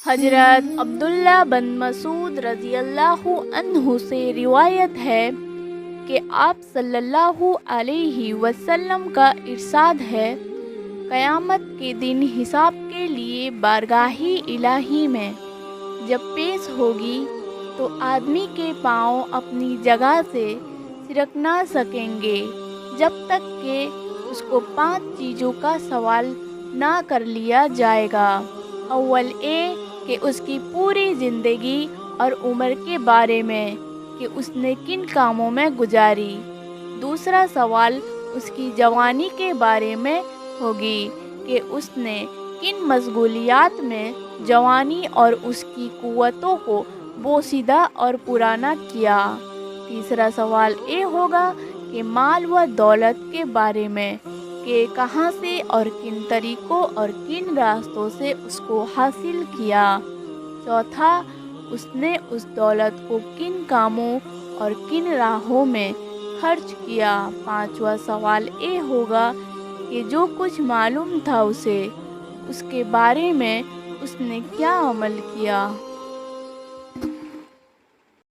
حضرت عبداللہ بن مسعود رضی اللہ عنہ سے روایت ہے کہ آپ صلی اللہ علیہ وسلم کا ارشاد ہے، قیامت کے دن حساب کے لیے بارگاہ الہی میں جب پیش ہوگی تو آدمی کے پاؤں اپنی جگہ سے سرک نہ سکیں گے جب تک کہ اس کو 5 چیزوں کا سوال نہ کر لیا جائے گا۔ اول یہ کہ اس کی پوری زندگی اور عمر کے بارے میں کہ اس نے کن کاموں میں گزاری۔ دوسرا سوال اس کی جوانی کے بارے میں ہوگی کہ اس نے کن مشغولیات میں جوانی اور اس کی قوتوں کو بوسیدہ اور پرانا کیا۔ تیسرا سوال یہ ہوگا کہ مال و دولت کے بارے میں کہ کہاں سے اور کن طریقوں اور کن راستوں سے اس کو حاصل کیا۔ چوتھا، اس نے اس دولت کو کن کاموں اور کن راہوں میں خرچ کیا۔ پانچواں سوال یہ ہوگا کہ جو کچھ معلوم تھا اسے، اس کے بارے میں اس نے کیا عمل کیا۔